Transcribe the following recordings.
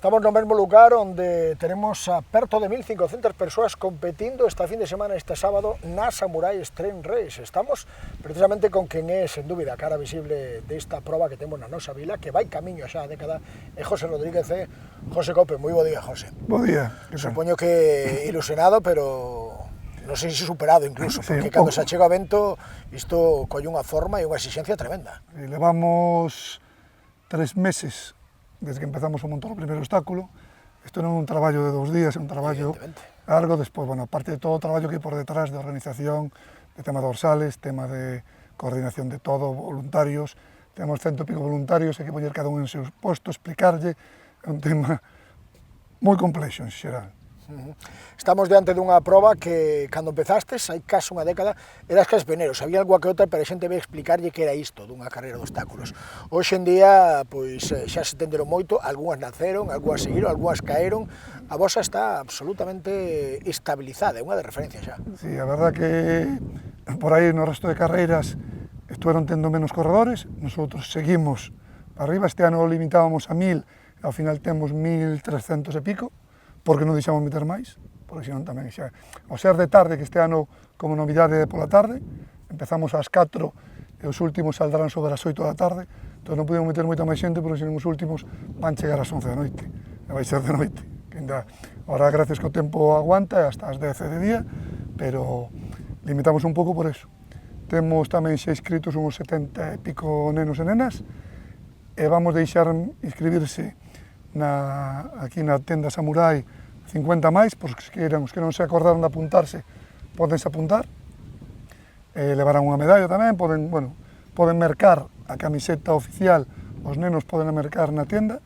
Estamos no mesmo lugar onde tenemos a perto de 1.500 persoas competindo esta fin de semana, este sábado, na Samurai Extreme Race. Estamos precisamente con quen é, sen dúbida, a cara visible desta proba que temos na nosa vila, que vai camiño xa a década, é José Rodríguez e José Cope. Moi bo día, José. Bo día. Supoño que ilusionado, pero non sei se superado incluso, porque cando se achega o vento, isto colle unha forma e unha exigencia tremenda. Levamos 3 meses desde que empezamos a montar o primeiro obstáculo. Isto non é un traballo de 2 días, é un traballo largo. Despois, bueno, aparte de todo o traballo que hai por detrás de organización, de tema dorsales, tema de coordinación de todo, voluntarios, temos 100 e pico voluntarios, hai que poñer cada un en seus postos, explicarlle, é un tema moi complexo en xeral. Estamos diante dunha proba que, cando empezastes, hai case unha década, eras case pioneiro, sabía algo que outra, pero a xente ve explicarlle que era isto, dunha carreira de obstáculos. Hoxe en día, pois, xa se entenderon moito, algunhas naceron, algunhas seguiron, algunhas caeron, a vosa está absolutamente estabilizada, é unha de referencia xa. Sí, a verdad que por aí no resto de carreiras estuveron tendo menos corredores, nosotros seguimos para arriba, este ano limitábamos a 1000, ao final temos 1300 e pico, porque non deixamos meter máis, porque senón tamén xa... O ser de tarde, que este ano como novidade pola tarde, empezamos ás 4 e os últimos saldrán sobre as 8 da tarde, entón non podemos meter moita máis xente, porque senón os últimos van chegar ás 11 da noite, e vai ser de noite. Ahora, gracias que o tempo aguanta, hasta as 10 de día, pero limitamos un pouco por eso. Temos tamén xa inscritos uns 70 e pico nenos e nenas, e vamos deixar inscribirse aquí na tenda Samurai 50 máis, pois os que non se acordaron de apuntarse, podense apuntar, levarán unha medalla tamén, poden mercar a camiseta oficial, os nenos poden mercar na tenda.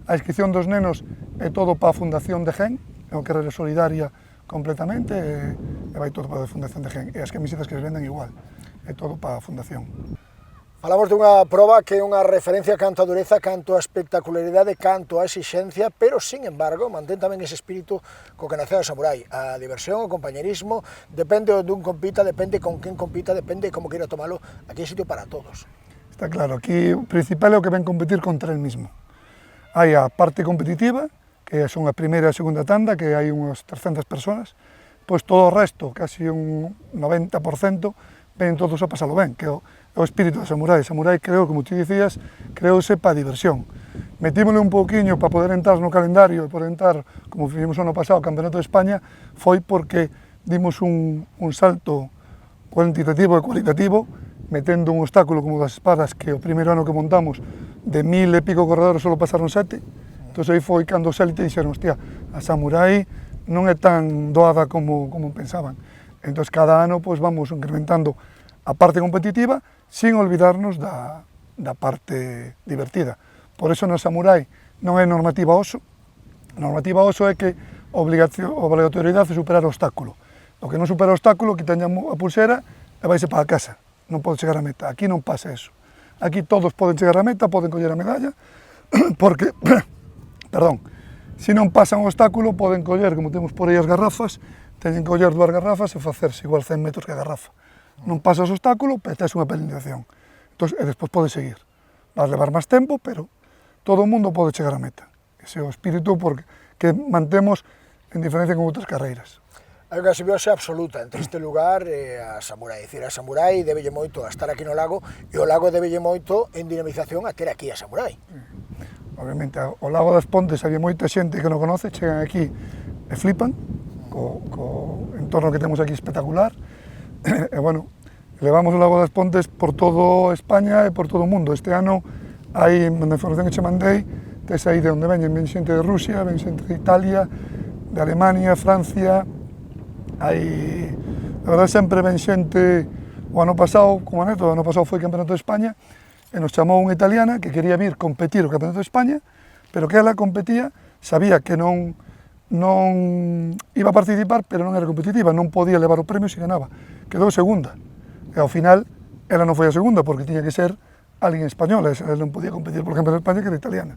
A inscripción dos nenos é todo para a Fundación de Gen, é unha carreira solidaria completamente, e vai todo para a Fundación de Gen, e as camisetas que les venden igual, é todo para a Fundación. Falamos dunha proba que é unha referencia canto a dureza, canto a espectacularidade, canto a exixencia, pero, sin embargo, mantén tamén ese espírito co que naceu a Samurai. A diversión, o compañerismo, depende dun compita, depende con quen compita, depende como queira tomalo, aquí hai sitio para todos. Está claro, aquí o principal é o que ven competir contra el mismo. Hai a parte competitiva, que son a primeira e a segunda tanda, que hai unhas 300 personas, pois todo o resto, casi un 90%, ven todos a pasalo ben, que é o espírito da Samurai. Samurai creou, como ti dicías, creouse para a diversión. Metímosle un pouquiño para poder entrar no calendario e poder entrar, como fizemos o ano pasado, o Campeonato de España, foi porque dimos un salto cuantitativo e cualitativo, metendo un obstáculo como das espadas, que o primeiro ano que montamos, de 1000 e pico corredores só pasaron 7, entón aí foi cando os élite dixeron, hostia, a Samurai non é tan doada como pensaban. Entón, cada ano vamos incrementando a parte competitiva, sin olvidarnos da parte divertida. Por eso na Samurai non é normativa OSO. A normativa OSO é que a obligatoriedade é superar o obstáculo. O que non supera o obstáculo, quitanlle a pulsera e vaise para a casa. Non pode chegar a meta. Aquí non pasa eso. Aquí todos poden chegar a meta, poden coller a medalla, porque, se non pasan o obstáculo, poden coller, como temos por aí as garrafas, teñen que coller 2 garrafas e facerse igual 100 metros que a garrafa. Non pasas o obstáculo, pero tes unha penalización. Entón, e despois podes seguir. Vas levar máis tempo, pero todo o mundo pode chegar a meta. Ese é o espírito que mantemos en diferencia con outras carreiras. Hai unha simbiose absoluta entre este lugar e a Samurai. É dicir, a Samurai debelle moito a estar aquí no lago e o lago debelle moito en dinamización a ter aquí a Samurai. Obviamente, o Lago das Pontes había moita xente que non conoce, chegan aquí e flipan co entorno que temos aquí espectacular. E, bueno, levamos o Lago das Pontes por todo España e por todo o mundo. Este ano, hai, na información que che mandei, tes aí de onde ven xente de Rusia, ven xente de Italia, de Alemania, Francia, hai... A verdade, sempre ven xente... O ano pasado, como anécdota, o ano pasado foi Campeonato de España, e nos chamou unha italiana que quería vir competir o Campeonato de España, pero que ela competía, sabía que non iba a participar, pero non era competitiva, non podía levar o premio se ganaba. Quedou segunda. E ao final, ela non foi a segunda, porque tiña que ser alguén española, ela non podía competir por Campeonato de España, que era italiana.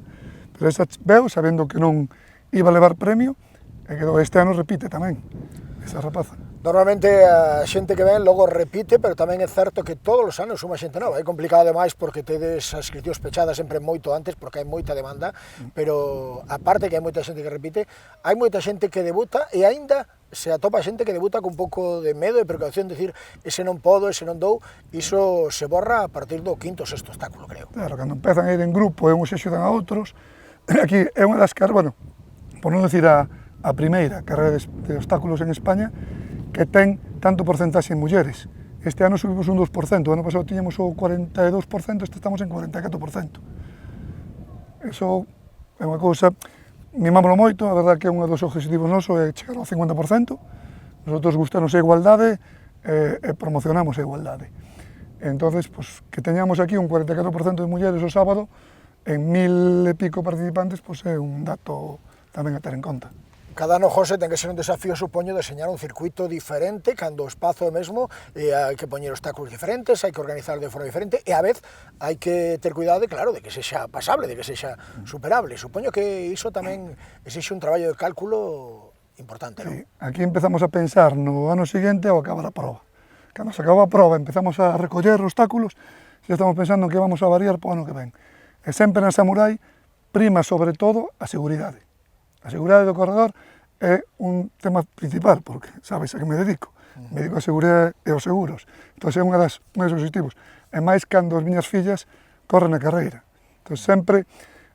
Pero esa veu, sabendo que non iba a levar premio, e quedou. Este ano repite tamén, esa rapaza. Normalmente a xente que ven logo repite, pero tamén é certo que todos os anos suma xente nova. É complicado ademais porque tedes as inscripcións pechadas sempre moito antes porque hai moita demanda, pero aparte que hai moita xente que repite, hai moita xente que debuta e aínda se atopa xente que debuta con un pouco de medo e precaución, decir, ese non podo, ese non dou, iso se borra a partir do quinto ou sexto obstáculo, creo. Claro, cando empezan a ir en grupo e uns se axudan a outros, aquí é unha das carreiras, bueno, por non decir a primeira carreira de obstáculos en España, que ten tanto porcentaxe en mulleres. Este ano subimos un 2%, o ano pasado tiñamos o 42%, este estamos en 44%. Eso é unha cousa, mimámoslo moito, a verdade que é un dos objetivos nosos é chegar ao 50%. Nosotros gustanos a igualdade e promocionamos a igualdade. Entonces, pues, que teñamos aquí un 44% de mulleres o sábado, en 1000 e pico participantes, pues, é un dato tamén a ter en conta. Cada ano, José, ten que ser un desafío, supoño, deseñar un circuito diferente, cando o espazo é mesmo, hai que poñer obstáculos diferentes, hai que organizar de forma diferente, e a vez hai que ter cuidado, claro, de que sexa pasable, de que sexa superable. Supoño que iso tamén exixe un traballo de cálculo importante, non? Sí, aquí empezamos a pensar no ano seguinte ao acabar a proba. Cando se acaba a proba empezamos a recoller obstáculos e estamos pensando en que vamos a variar para o ano que ven. E sempre na Samurai prima sobre todo a seguridade. A seguridade do corredor é un tema principal, porque sabes a que me dedico. Me dedico a seguridade e aos seguros. Entón, é unha das meus objetivos. E máis cando as miñas fillas corren a carreira. Entón, sempre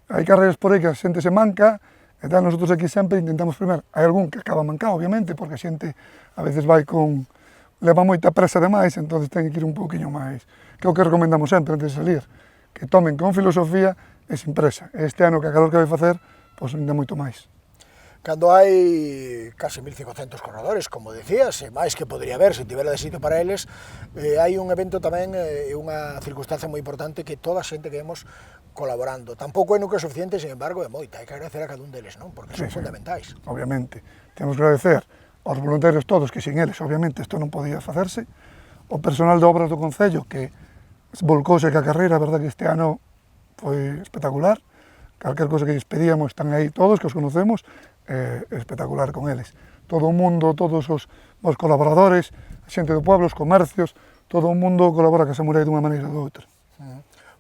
hai carreiras por aí que a xente se manca, e tal, nosotros aquí sempre intentamos primeiro. Hai algún que acaba mancado, obviamente, porque a xente a veces vai con... leva moita presa demais, entón ten que ir un pouquiño máis. Que é o que recomendamos sempre antes de salir. Que tomen con filosofía e sin presa. Este ano que a calor que vai facer, pois ainda moito máis. Cando hai case 1500 corredores, como decías, e máis que podría haber se tivera de sitio para eles, hai un evento tamén, unha circunstancia moi importante que toda a xente que vemos colaborando. Tampouco é núcleo suficiente, sin embargo, é moita. Hai que agradecer a cada un deles, non? Porque son fundamentais. Obviamente. Temos que agradecer aos voluntarios todos, que sin eles, obviamente, isto non podía facerse. O personal de obras do Concello, que volcouse que a carreira, a verdade que este ano foi espectacular. Calquer cosa que lles pedíamos están aí todos, que os conocemos, espectacular con eles. Todo o mundo, todos os colaboradores, a xente do pueblo, os comercios, todo o mundo colabora ca Samurai dunha maneira ou doutra.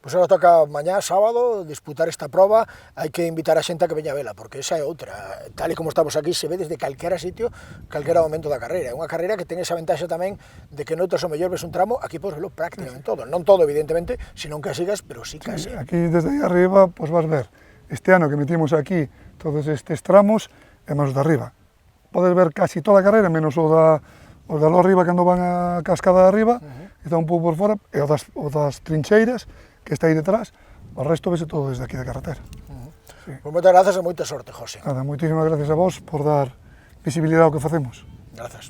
Pois agora toca mañá, sábado, disputar esta proba, hai que invitar a xente a que veña a vela, porque esa é outra. Tal e como estamos aquí, se ve desde calquera sitio, calquera momento da carreira. É unha carreira que ten esa ventaxa tamén de que noutros o mellor ves un tramo, aquí podes verlo prácticamente todo. Non todo, evidentemente, senón que sigas, pero sí casi. Aquí, desde aí arriba, pues vas ver. Este ano que metimos aquí todos estes tramos, e máis de arriba. Podes ver casi toda a carreira, menos o da lo arriba cando van a cascada de arriba, que está un pouco por fora, e o das trincheiras, que está aí detrás, o resto vese todo desde aquí da carretera. Sí. Pues moitas grazas e moita sorte, José. Nada, moitísimas gracias a vos por dar visibilidade ao que facemos. Grazas.